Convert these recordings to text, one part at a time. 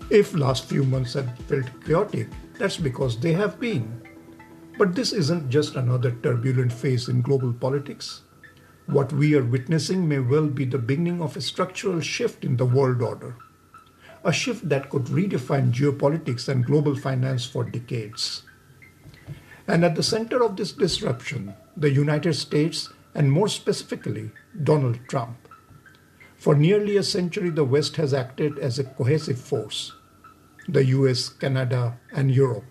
If last few months have felt chaotic, that's because they have been. But this isn't just another turbulent phase in global politics. What we are witnessing may well be the beginning of a structural shift in the world order, a shift that could redefine geopolitics and global finance for decades. And at the center of this disruption, the United States, and more specifically, Donald Trump. For nearly a century, the West has acted as a cohesive force. The US, Canada, and Europe,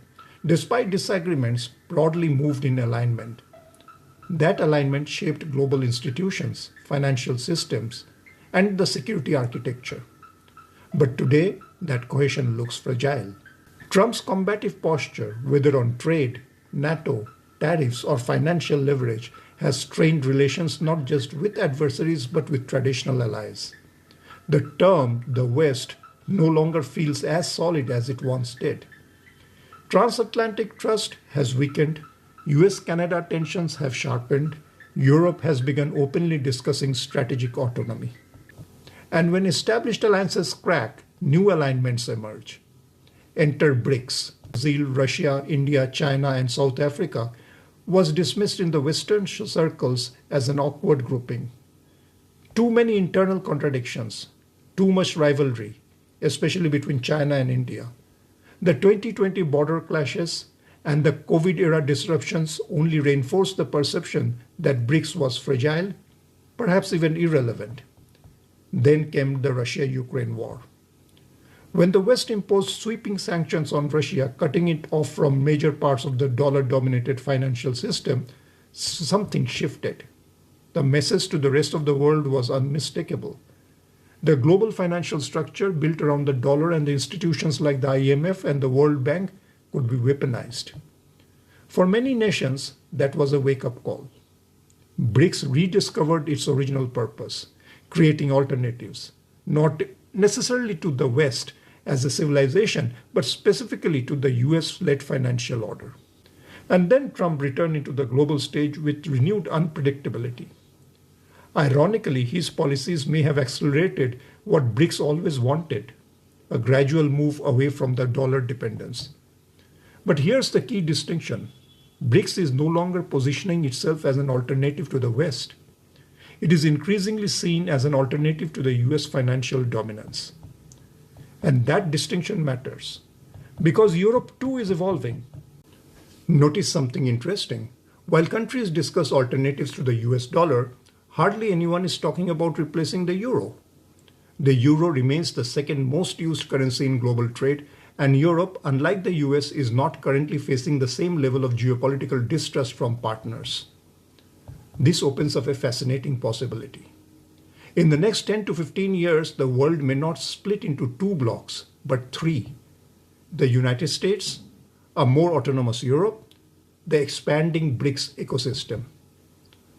despite disagreements, broadly moved in alignment. That alignment shaped global institutions, financial systems, and the security architecture. But today, that cohesion looks fragile. Trump's combative posture, whether on trade, NATO, tariffs, or financial leverage, has strained relations not just with adversaries but with traditional allies. The term, the West, no longer feels as solid as it once did. Transatlantic trust has weakened, US Canada tensions have sharpened, Europe has begun openly discussing strategic autonomy. And when established alliances crack, new alignments emerge. Enter BRICS. Brazil, Russia, India, China, and South Africa was dismissed in the Western circles as an awkward grouping. Too many internal contradictions, too much rivalry, especially between China and India. The 2020 border clashes and the COVID-era disruptions only reinforced the perception that BRICS was fragile, perhaps even irrelevant. Then came the Russia-Ukraine war. When the West imposed sweeping sanctions on Russia, cutting it off from major parts of the dollar-dominated financial system, something shifted. The message to the rest of the world was unmistakable. The global financial structure built around the dollar and the institutions like the IMF and the World Bank could be weaponized. For many nations, that was a wake-up call. BRICS rediscovered its original purpose, creating alternatives, not necessarily to the West as a civilization, but specifically to the US-led financial order. And then Trump returned into the global stage with renewed unpredictability. Ironically, his policies may have accelerated what BRICS always wanted, a gradual move away from the dollar dependence. But here's the key distinction. BRICS is no longer positioning itself as an alternative to the West. It is increasingly seen as an alternative to the US financial dominance. And that distinction matters, because Europe too is evolving. Notice something interesting. While countries discuss alternatives to the US dollar, hardly anyone is talking about replacing the euro. The euro remains the second most used currency in global trade, and Europe, unlike the US, is not currently facing the same level of geopolitical distrust from partners. This opens up a fascinating possibility. In the next 10 to 15 years, the world may not split into two blocks, but three. The United States, a more autonomous Europe, the expanding BRICS ecosystem.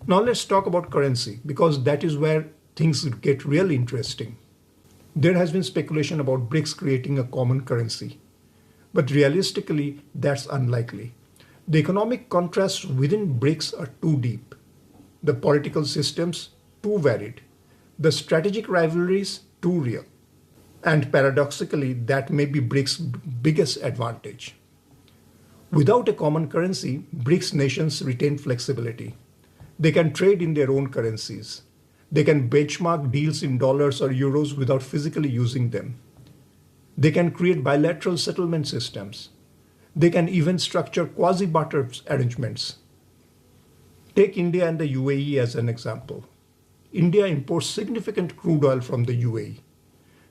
Now let's talk about currency, because that is where things get really interesting. There has been speculation about BRICS creating a common currency, but realistically, that's unlikely. The economic contrasts within BRICS are too deep, the political systems too varied, the strategic rivalries too real. And paradoxically, that may be BRICS' biggest advantage. Without a common currency, BRICS nations retain flexibility. They can trade in their own currencies. They can benchmark deals in dollars or euros without physically using them. They can create bilateral settlement systems. They can even structure quasi-barter arrangements. Take India and the UAE as an example. India imports significant crude oil from the UAE.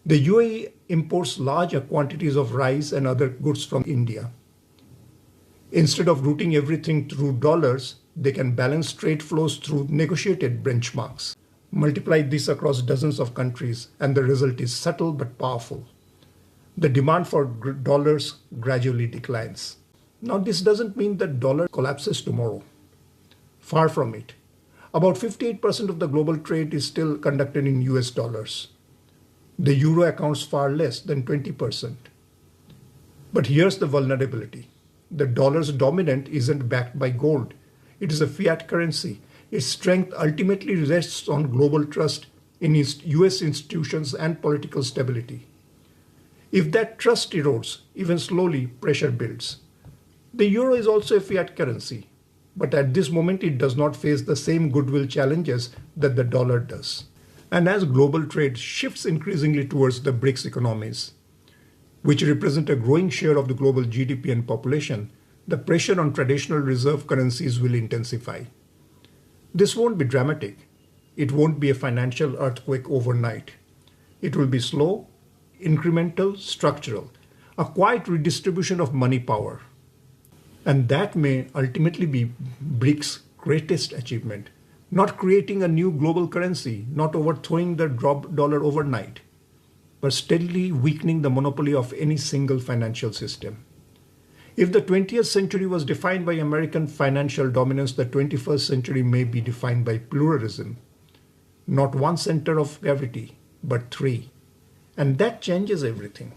The UAE imports large quantities of rice and other goods from India. Instead of routing everything through dollars, they can balance trade flows through negotiated benchmarks. Multiply this across dozens of countries, and the result is subtle but powerful. The demand for dollars gradually declines. Now, this doesn't mean that dollar collapses tomorrow. Far from it. About 58% of the global trade is still conducted in US dollars. The euro accounts far less than 20%. But here's the vulnerability. The dollar's dominance isn't backed by gold. It is a fiat currency. Its strength ultimately rests on global trust in US institutions and political stability. If that trust erodes, even slowly, pressure builds. The euro is also a fiat currency, but at this moment it does not face the same goodwill challenges that the dollar does. And as global trade shifts increasingly towards the BRICS economies, which represent a growing share of the global GDP and population, the pressure on traditional reserve currencies will intensify. This won't be dramatic. It won't be a financial earthquake overnight. It will be slow, incremental, structural, a quiet redistribution of money power. And that may ultimately be BRICS' greatest achievement. Not creating a new global currency, not overthrowing the dollar overnight, but steadily weakening the monopoly of any single financial system. If the 20th century was defined by American financial dominance, the 21st century may be defined by pluralism. Not one center of gravity, but three. And that changes everything.